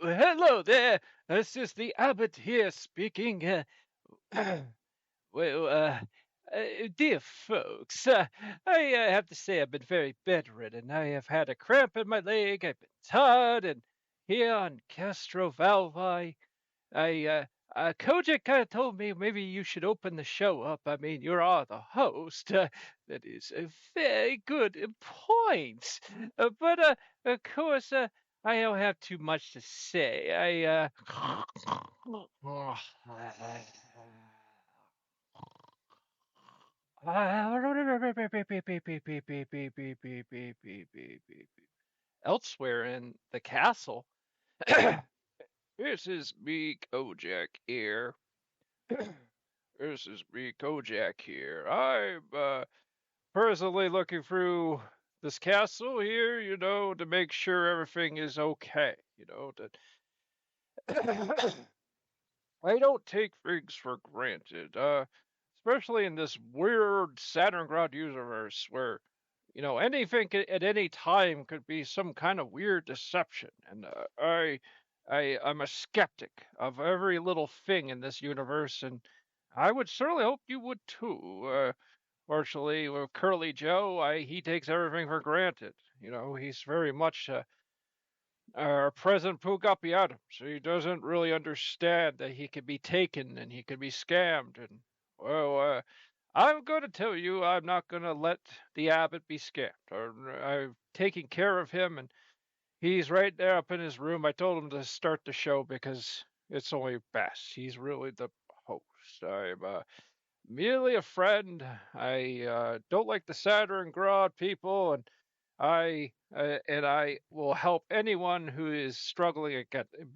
Hello there. This is the abbot here speaking. Well, dear folks, I have to say I've been very bedridden. I have had a cramp in my leg. I've been tired, and here on CASTROVALVA, Kojak kind of told me maybe you should open the show up. I mean, you are the host. That is a very good point. But of course, I don't have too much to say. Elsewhere in the castle, this is me, Kojak here. This is me, Kojak here. I'm personally looking through this castle here, to make sure everything is okay. I don't take things for granted, especially in this weird Saturngrad universe where, anything at any time could be some kind of weird deception. And I'm a skeptic of every little thing in this universe, and I would certainly hope you would too. Fortunately, with Curly Joe, he takes everything for granted. He's very much our President Pugapi Adams. He doesn't really understand that he could be taken and he could be scammed. And, well, I'm going to tell you, I'm not going to let the abbot be scammed. I'm taking care of him, and he's right there up in his room. I told him to start the show because it's only best. He's really the host. I'm merely a friend. I don't like the Saturn Grod people, and I will help anyone who is struggling against them.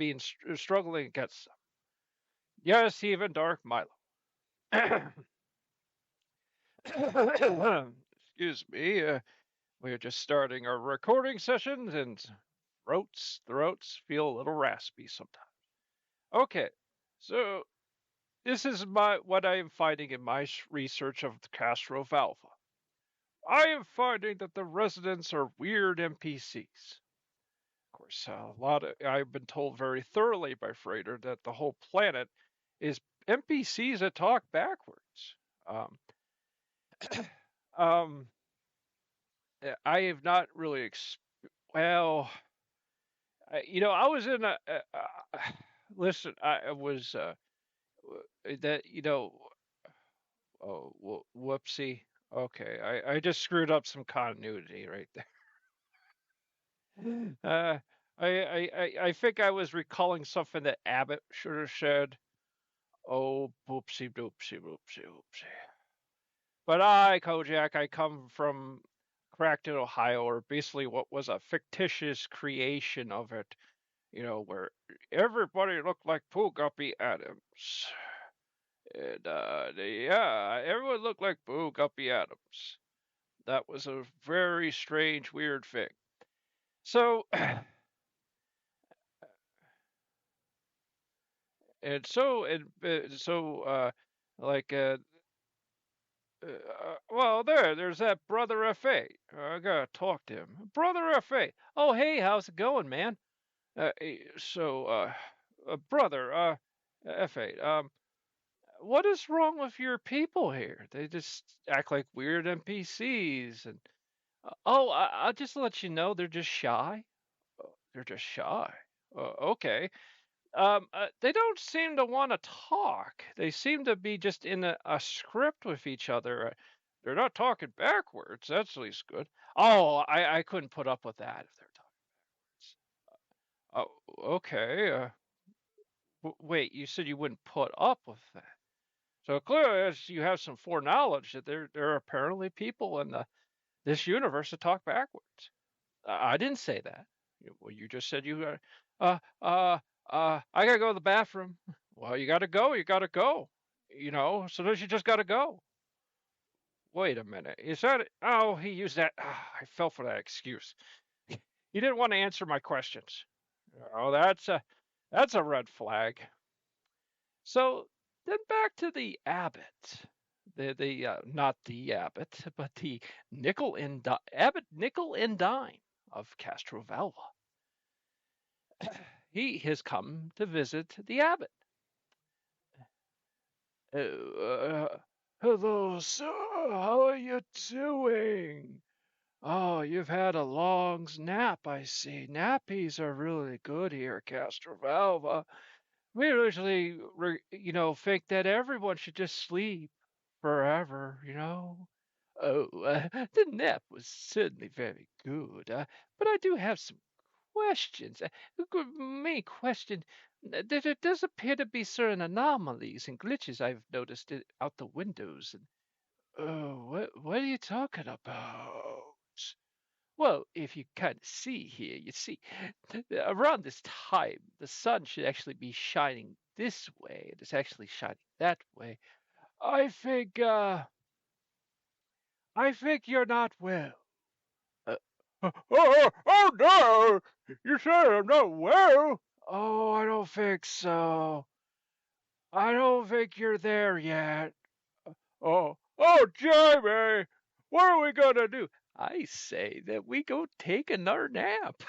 Yes, even Dark Milo. Excuse me. We're just starting our recording sessions, and throats feel a little raspy sometimes. Okay, so this is what I am finding in my research of the CASTROVALVA. I am finding that the residents are weird NPCs. Of course, I've been told very thoroughly by Freighter that the whole planet is NPCs that talk backwards. Um, um, I have not really, well, I was in listen, I was, that, oh, whoopsie. Okay, I just screwed up some continuity right there. Uh, I think I was recalling something that Abbott should have said. Oh, boopsie doopsie boopsie oopsie. But Kojak, I come from Crackton, Ohio, or basically what was a fictitious creation of it, where everybody looked like Pooh Guppy Adams. And, yeah, everyone looked like Pooh Guppy Adams. That was a very strange, weird thing. So, and so, like, well, there's that brother FA. I gotta talk to him. Brother FA. Oh, hey, how's it going, man? Brother, FA, what is wrong with your people here? They just act like weird NPCs. And I'll just let you know, they're just shy. They're just shy. Okay. They don't seem to want to talk. They seem to be just in a script with each other. They're not talking backwards. That's at least good. Oh, I couldn't put up with that if they're talking. Oh, okay. Wait, you said you wouldn't put up with that. So clearly, you have some foreknowledge that there are apparently people in this universe that talk backwards. I didn't say that. Well, you just said you. I gotta go to the bathroom. Well, you gotta go. You gotta go. Sometimes you just gotta go. Wait a minute. Is that it? Oh, he used that. I fell for that excuse. He didn't want to answer my questions. Oh, that's a red flag. So then back to the abbot. The not the abbot, but the nickel and abbot nickel and dime of CASTROVALVA. He has come to visit the abbot. Hello, sir. How are you doing? Oh, you've had a long nap, I see. Nappies are really good here at CASTROVALVA. We usually, think that everyone should just sleep forever. Oh, the nap was certainly very good, but I do have some questions. Main question. There does appear to be certain anomalies and glitches I've noticed out the windows. And oh, what are you talking about? Well, if you kind of see here, you see, around this time, the sun should actually be shining this way, and it's actually shining that way. I think, uh, I think you're not well. Uh, oh no! You say I'm not well? Oh, I don't think so. I don't think you're there yet. Oh, Jamie, what are we gonna do? I say that we go take another nap.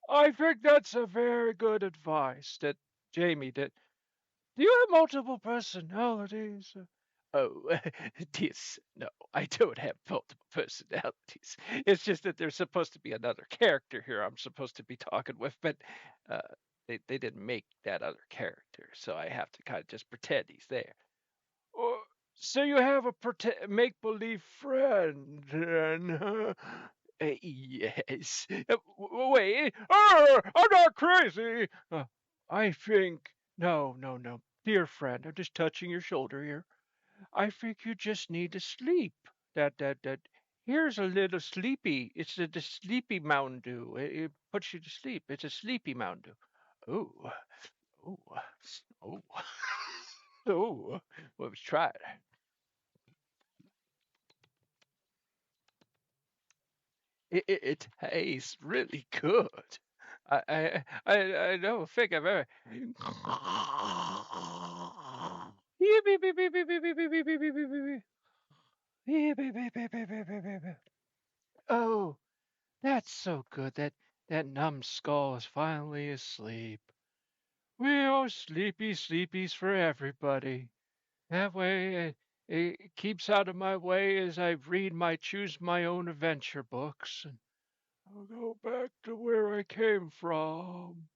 I think that's a very good advice that Jamie did. Do you have multiple personalities? Oh, this, no, I don't have multiple personalities. It's just that there's supposed to be another character here I'm supposed to be talking with, but uh, they didn't make that other character, so I have to kind of just pretend he's there. Oh, so you have a make-believe friend, and yes. Wait. I'm not crazy. I think. No, no, no. Dear friend, I'm just touching your shoulder here. I think you just need to sleep. That. Here's a little sleepy. It's the sleepy Mountain Dew. It puts you to sleep. It's a sleepy Mountain Dew. Oh, oh, oh, oh. Well, let's try it. It tastes really good. I don't think I've ever. Oh, that's so good. That numbskull is finally asleep. We are sleepy sleepies for everybody. That way, it keeps out of my way as I read my choose my own adventure books. And I'll go back to where I came from.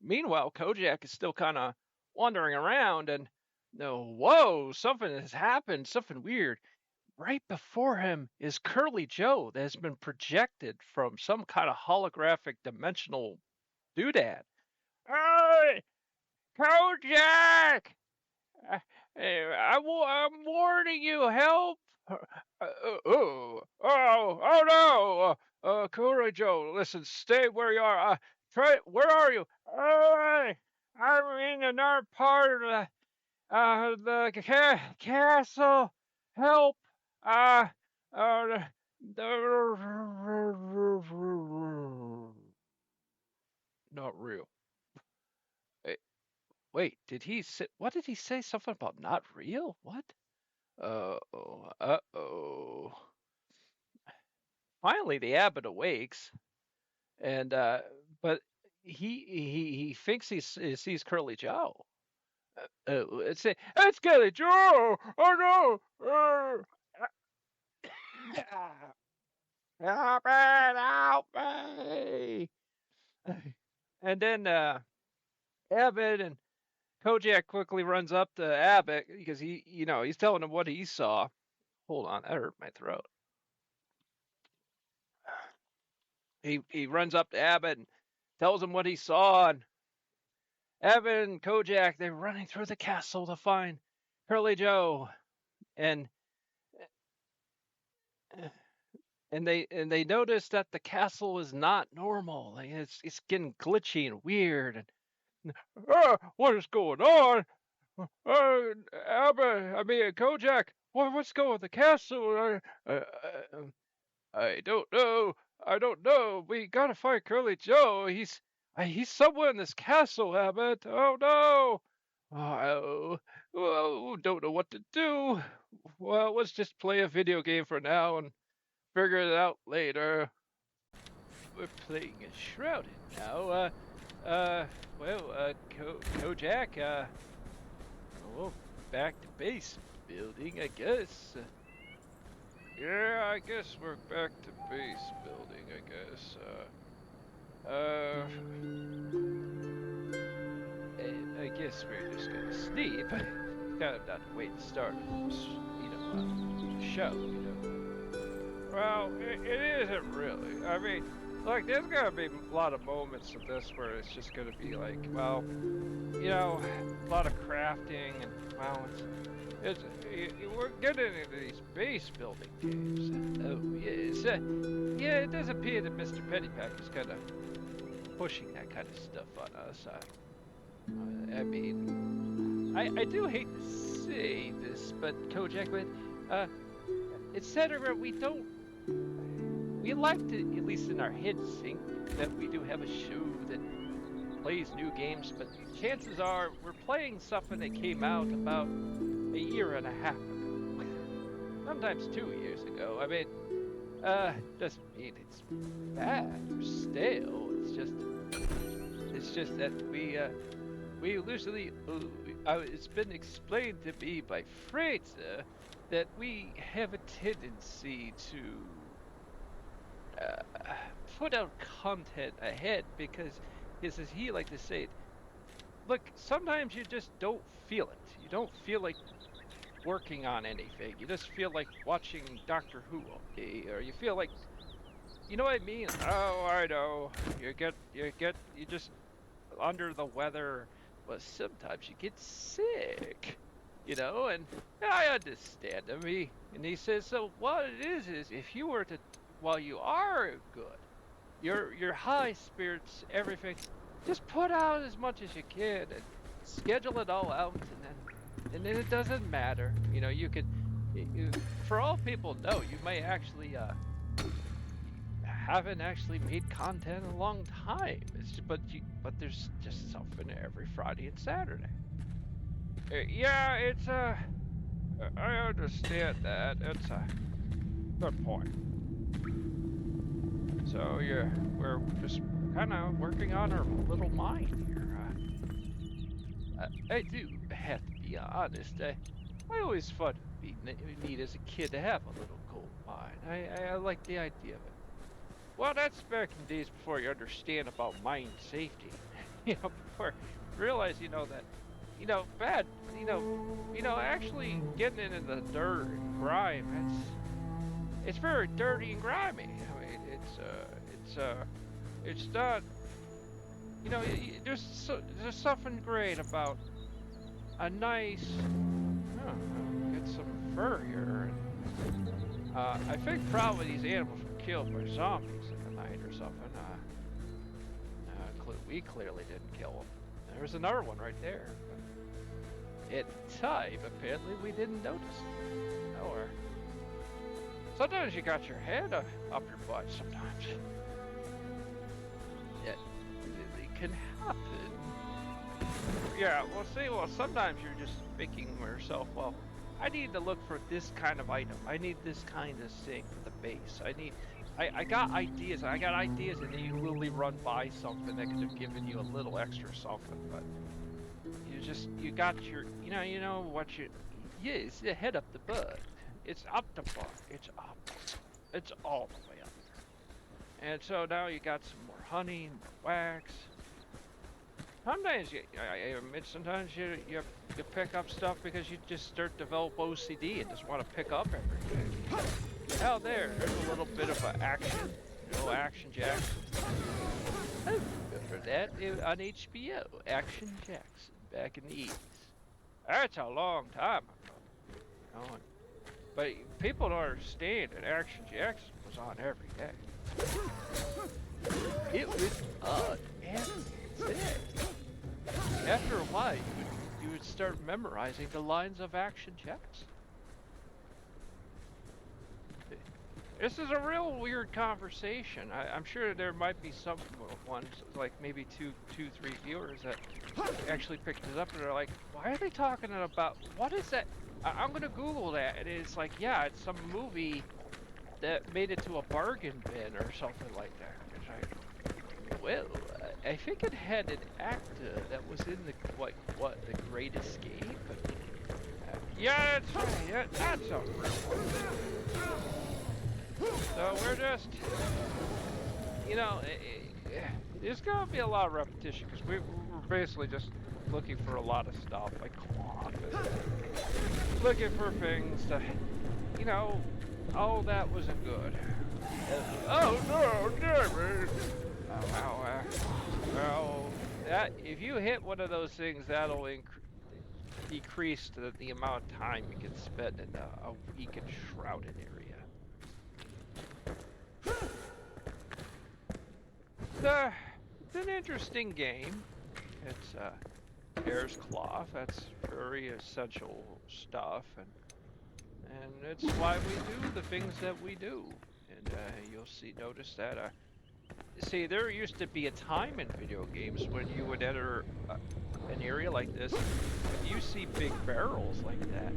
Meanwhile, Kojak is still kind of wandering around, and no, whoa, something has happened, something weird. Right before him is Curly Joe that has been projected from some kind of holographic dimensional doodad. Hey, Kojak! I'm warning you, help! No! Curly Joe, listen, stay where you are. Where are you? I'm in another part of the castle. Help! Uh, uh, not real. Wait, did he say, what did he say? Something about not real? What? Uh-oh, uh-oh. Finally, the abbot awakes, and but he thinks he sees Curly Joe. It's Curly Joe. Oh no! Help me! And then Abbott and Kojak quickly runs up to Abbott because he's telling him what he saw. Hold on, that hurt my throat. He runs up to Abbott and tells him what he saw, and Abbott and Kojak, they're running through the castle to find Curly Joe, and they notice that the castle is not normal. It's getting glitchy and weird. And what is going on? Abbott, Kojak, what's going on with the castle? I don't know. I don't know. We gotta find Curly Joe. He's somewhere in this castle, Abbott. Oh no! Don't know what to do. Well, let's just play a video game for now and figure it out later. we're playing Enshrouded now. Kojak, well, back to base building, I guess. Yeah, I guess we're back to base building, I guess. I guess we're just gonna sleep. Kind of not the way to start, the show, Well, it isn't really. I mean, like, there's gonna be a lot of moments of this where it's just gonna be like, well, a lot of crafting and, well, we're getting into these base building games. Oh, yes. Yeah, it does appear that Mr. Pennypack is kind of pushing that kind of stuff on us. I mean, I do hate to say this, but Kojak, etc. We like to, at least in our heads, think that we do have a show that plays new games, but chances are we're playing something that came out about a year and a half ago. Sometimes 2 years ago. I mean, doesn't mean it's bad or stale. It's just that we usually, it's been explained to me by Fraser that we have a tendency to put out content ahead because, as he likes to say it, look, sometimes you just don't feel it. You don't feel like working on anything. You just feel like watching Doctor Who all day, or you feel like, you know what I mean? Oh, I know. You just under the weather. Well, sometimes you get sick, and I understand him. And he says, so what it is if you were to, while you are good, your high spirits, everything, just put out as much as you can and schedule it all out, and then it doesn't matter. You could, for all people know, you may actually haven't actually made content in a long time. But there's just something every Friday and Saturday. Yeah, it's I understand that. It's a good point. So yeah, we're just kind of working on our little mind here. I do have to be honest. I always thought it'd be neat as a kid to have a little gold mine. I like the idea of it. Well, that's back in days before you understand about mine safety. Before you realize, that, bad, actually getting into the dirt and grime, it's very dirty and grimy. I mean, it's not, there's something great about a nice, get some fur here. I think probably these animals were killed by zombies in the night or something. We clearly didn't kill them. There was another one right there. At the time, apparently we didn't notice it. Or sometimes you got your head up your butt sometimes. It really can happen. Yeah, sometimes you're just thinking to yourself, well, I need to look for this kind of item. I need this kind of thing for the base. I got ideas, and then you literally run by something that could have given you a little extra something, but you got your, it's the head up the butt. It's up the butt. It's up. It's all the way up there. And so now you got some more honey, more wax. Sometimes sometimes you pick up stuff because you just start to develop OCD and just want to pick up everything. Hell, there's a little bit of action, Action Jackson. I remember that on HBO, Action Jackson, back in the 80s. That's a long time ago. But people don't understand that Action Jackson was on every day. It was on every day. After a while, you would start memorizing the lines of Action Jackson. This is a real weird conversation. I'm sure there might be some ones, like maybe two, three viewers that actually picked this up and they're like, why are they talking about, what is that? I'm gonna Google that, and it's like, yeah, it's some movie that made it to a bargain bin or something like that. Well, I think it had an actor that was in the the Great Escape. Yeah, that's right. That's a real one. So we're just, you know, there's gonna be a lot of repetition because we're basically just looking for a lot of stuff like cloth, looking for things to, you know, oh that wasn't good. Oh no, damn it! Well, that if you hit one of those things, that'll decrease the amount of time you can spend in a weak Enshrouded area. It's an interesting game. It's Hair's Cloth. That's very essential stuff, and it's why we do the things that we do. And you'll notice that. See, there used to be a time in video games when you would enter an area like this. If you see big barrels like that,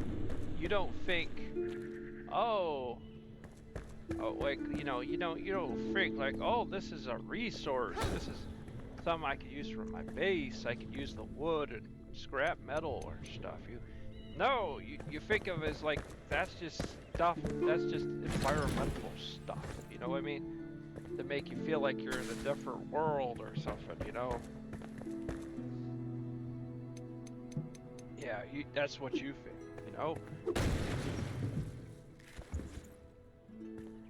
you don't think, oh, like you don't think like, oh, this is a resource. This is something I could use for my base. I could use the wood and scrap metal or stuff. No, you think of it as like that's just stuff. That's just environmental stuff. You know what I mean? To make you feel like you're in a different world or something, you know? Yeah, that's what you think, you know?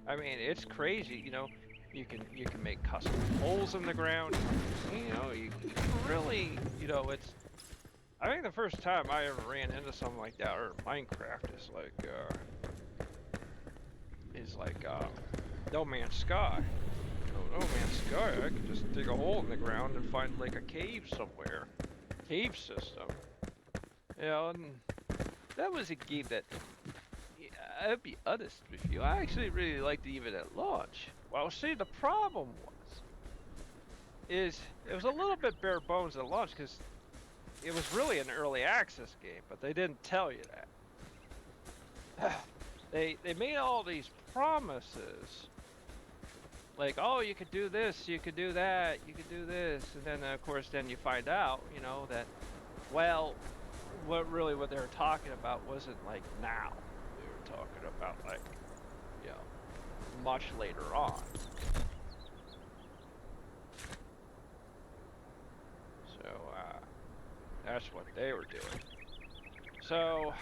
I mean, it's crazy, you know? You can make custom holes in the ground. You know, you really, you know, it's. I think the first time I ever ran into something like that, or Minecraft, is like No Man's Sky. No Man's Sky, I could just dig a hole in the ground and find like a cave somewhere. Cave system. You know, and that was a game that, I'll be honest with you, I actually really liked it even at launch. Well, see, the problem is it was a little bit bare bones at launch because it was really an early access game, but they didn't tell you that. They made all these promises. Like, oh, you could do this, you could do that, you could do this, and then of course then you find out, you know, that, well, what they were talking about wasn't like now. They were talking about like, you know, much later on. So, that's what they were doing. So,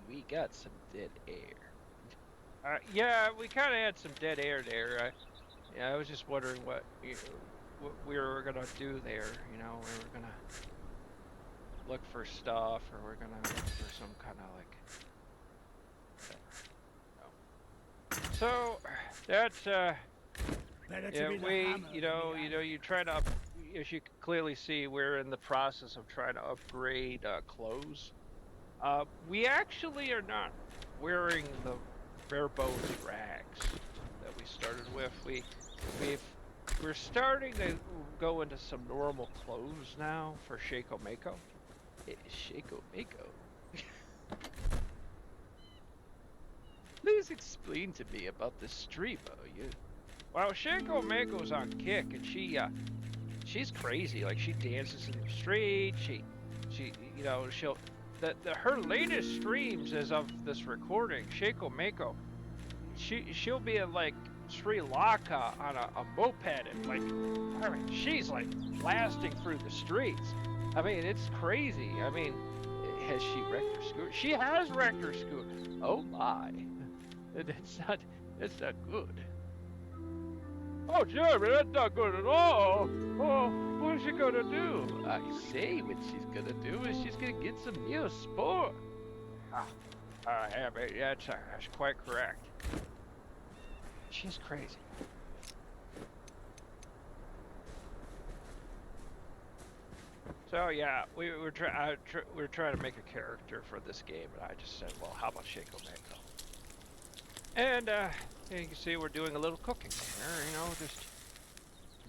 we got some dead air. Yeah, we kind of had some dead air there. Yeah, I was just wondering what we were gonna do there. You know, we were gonna look for stuff, or we're gonna look for some kind of like. So that's yeah, you try to, as you can clearly see, we're in the process of trying to upgrade clothes. We actually are not wearing the bare bones rags that we started with. We're starting to go into some normal clothes now for Shaco Mako. Shaco Mako. Please explain to me about the streamer. Well, Shaco Mako's on kick, and she's crazy. Like, she dances in the street. She, you know, her latest streams as of this recording, Shaco Mako, she'll be in like Sri Lanka on a moped, and like, I mean, she's like blasting through the streets. I mean, it's crazy. I mean, has she wrecked her scooter? She has wrecked her scooter. Oh my. It's not good. Oh, Jeremy, that's not good at all. Oh, what is she gonna do? I say what she's gonna do is she's gonna get some new sport. That's quite correct. She's crazy. So yeah, we're trying to make a character for this game, and I just said, well, how about Shaco Mako? And you can see we're doing a little cooking here, you know, just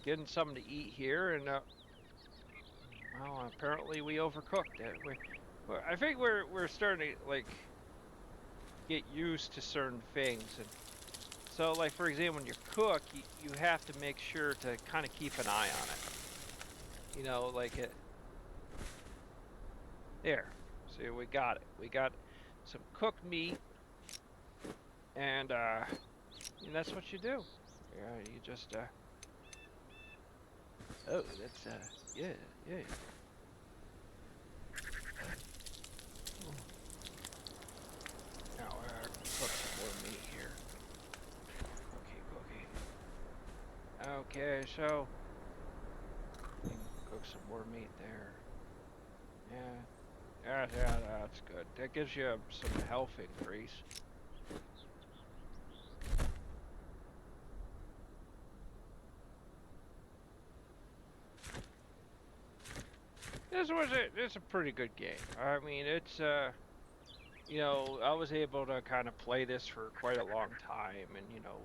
getting something to eat here, and Well, apparently we overcooked it. I think we're starting to like get used to certain things, and so like for example, when you cook, you have to make sure to kind of keep an eye on it. You know, like it. There. See, we got it. We got some cooked meat, and that's what you do. Yeah, you just oh, that's yeah, yeah. Now cook some more meat here. Cookie. Okay, so cook some more meat there. Yeah, that's good. That gives you some health increase. It's a pretty good game. I mean, it's you know, I was able to kind of play this for quite a long time, and you know,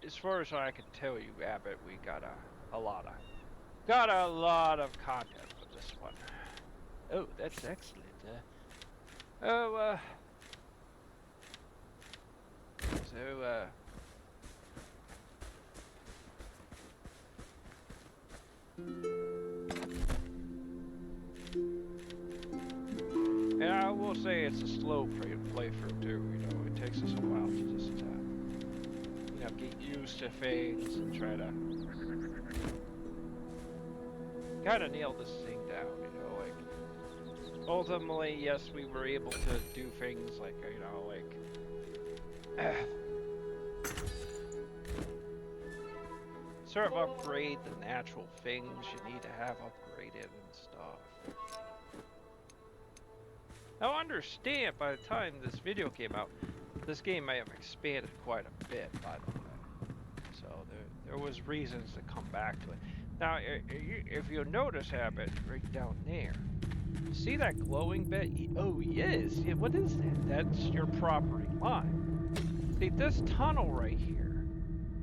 as far as I can tell you, Abbott, we got a lot of content with this one. Oh, that's excellent. Oh, so and I will say it's a slow playthrough too. You know, it takes us a while to just you know, get used to things and try to kind of nail this thing down. You know, like ultimately, yes, we were able to do things like you know, like sort of upgrade the natural things you need to have upgraded and stuff. Now understand, by the time this video came out, this game may have expanded quite a bit, by the way. So there was reasons to come back to it. Now, if you'll notice, Abbott, right down there, see that glowing bit? Oh, yes. Yeah, what is that? That's your property line. See, this tunnel right here,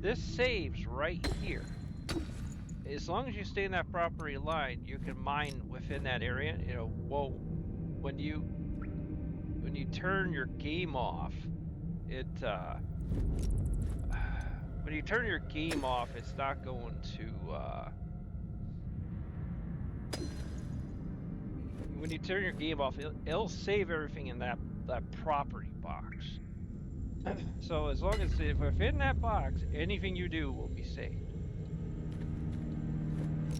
this saves right here. As long as you stay in that property line, you can mine within that area. You know, well, when you turn your game off, when you turn your game off, it's not going to when you turn your game off, it'll save everything in that property box. So as long as if within that box, anything you do will be saved.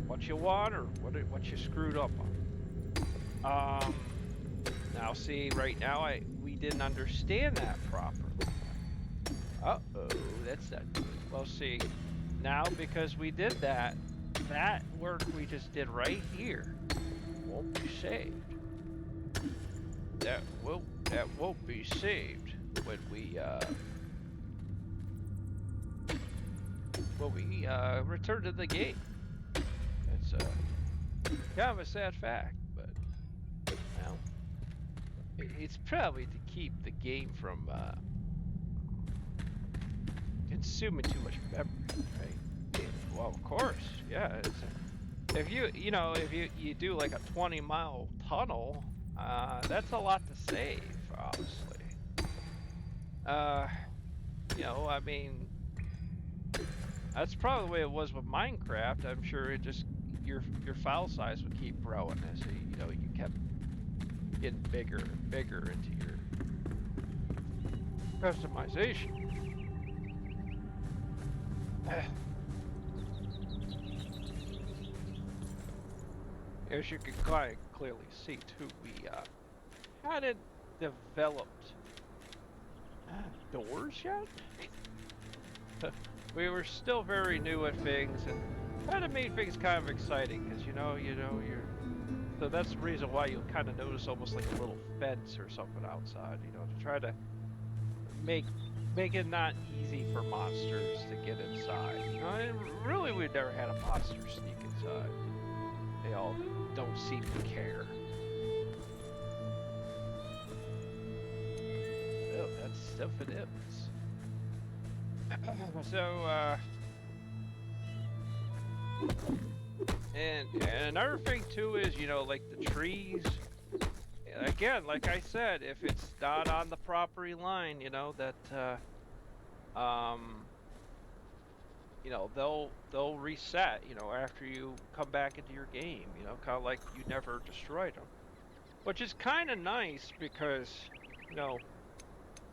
What you want or what you screwed up on. Now see, right now we didn't understand that properly. Uh-oh, that's not good. Well, see, now because we did that work we just did right here won't be saved. That won't be saved when we return to the game. It's kind of a sad fact, but well, it's probably to keep the game from consuming too much memory, right? Yeah, well, of course, yeah. If you do like a 20-mile tunnel, that's a lot to save, obviously. You know, I mean, that's probably the way it was with Minecraft. I'm sure it just your file size would keep growing as you know you kept getting bigger and bigger into your customization. As you can quite clearly see too, we hadn't developed doors yet. We were still very new at things, and kind of made things kind of exciting because you know you're. So that's the reason why you'll kind of notice almost like a little fence or something outside, you know, to try to make it not easy for monsters to get inside. You know, and really we've never had a monster sneak inside. They all don't seem to care. Well, that's stuff it is. So, And another thing too is, you know, like the trees. Again, like I said, if it's not on the property line, you know that um, you know they'll reset. You know, after you come back into your game. You know, kind of like you never destroyed them, which is kind of nice because you know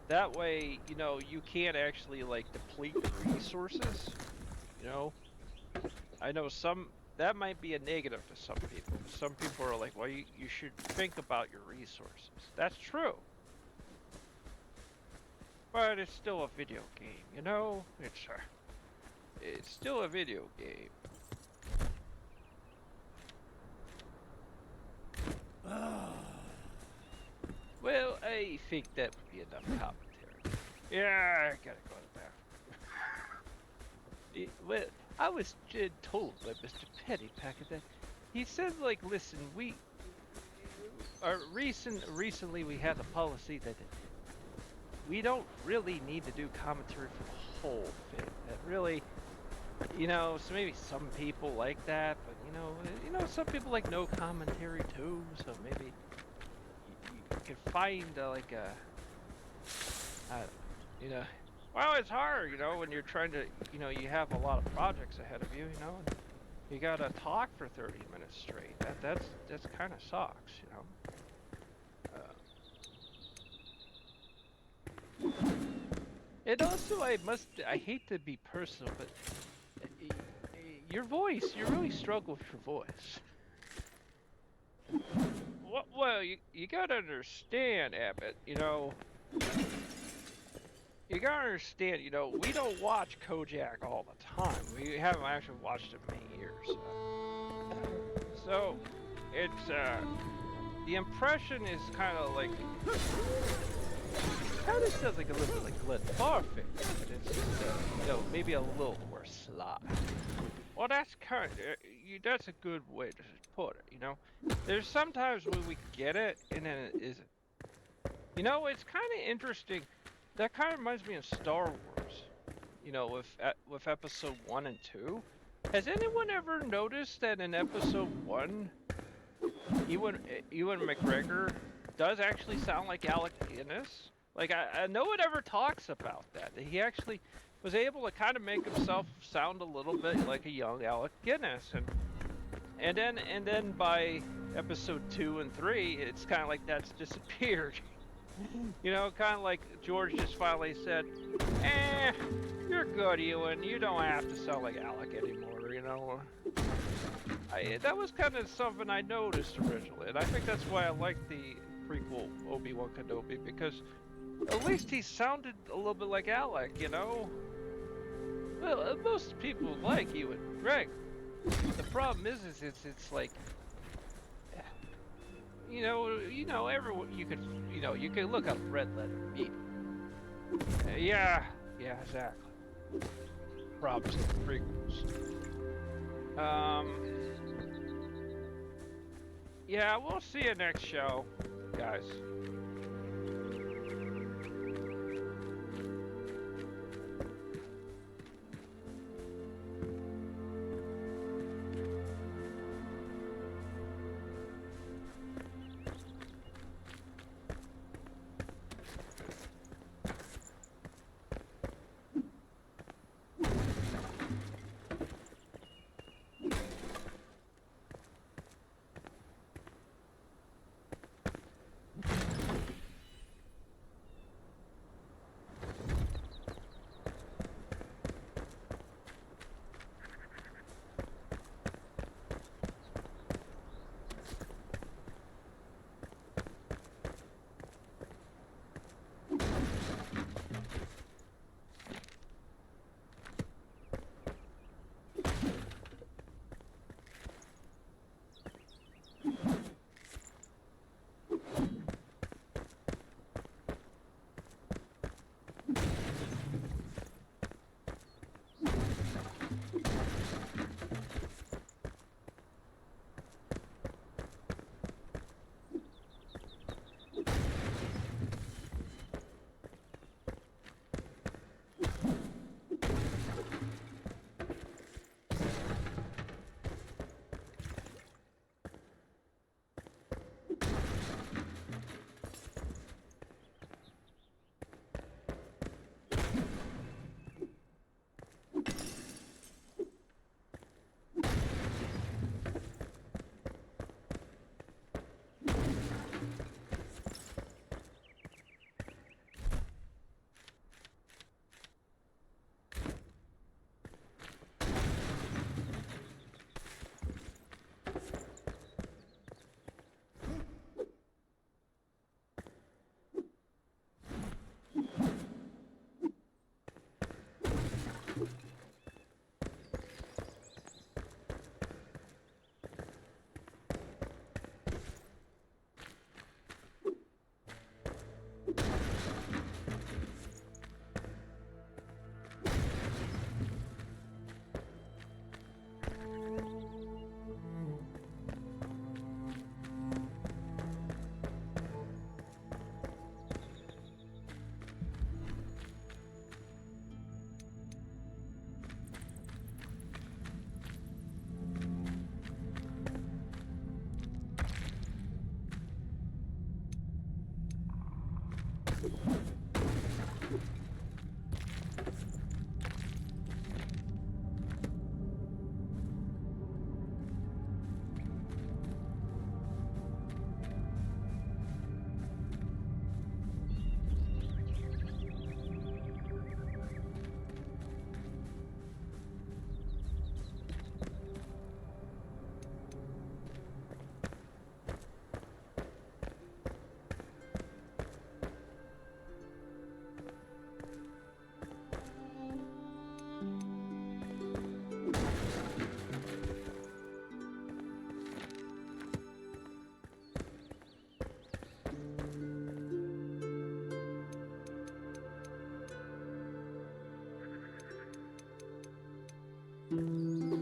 that way you know you can't actually like deplete your resources. You know, I know some that might be a negative to some people. Some people are like, well, you should think about your resources. That's true. But it's still a video game, you know? It's still a video game. Well, I think that would be enough commentary. Yeah, I gotta go to the bathroom. Well, I was told by Mr. Pennypacker that he said, like, listen, recently we had a policy that we don't really need to do commentary for the whole thing. That really, you know, so maybe some people like that, but you know, some people like no commentary too. So maybe you can find like a, you know, well, it's hard, you know, when you're trying to, you know, you have a lot of projects ahead of you, you know, and you gotta talk for 30 minutes straight. That's kind of sucks, you know. And also, I hate to be personal, but your voice, you really struggle with your voice. Well, you gotta understand, Abbott, you know, you gotta understand, you know, we don't watch Kojak all the time. We haven't actually watched it in many years. So, it's, the impression is kind of like, kind of sounds like a little bit like Glenn Farfinger, but it's just, you know, maybe a little more sly. Well, that's kind of, that's a good way to put it, you know? There's sometimes when we get it, and then it isn't. You know, it's kind of interesting. That kind of reminds me of Star Wars, you know, with episode 1 and 2. Has anyone ever noticed that in episode 1, Ewan McGregor does actually sound like Alec Guinness? Like, I no one ever talks about that. That he actually was able to kind of make himself sound a little bit like a young Alec Guinness, and then by episode 2 and 3, it's kind of like that's disappeared. You know, kind of like George just finally said, you're good, Ewan. You don't have to sound like Alec anymore, you know. That was kind of something I noticed originally, and I think that's why I like the prequel Obi-Wan Kenobi, because at least he sounded a little bit like Alec, you know? Well, most people like Ewan Greg. The problem is it's like, you know, everyone, you can look up Red Letter Media. Yeah, exactly. Problems with the prequels. Yeah, we'll see you next show, guys. Mm-hmm.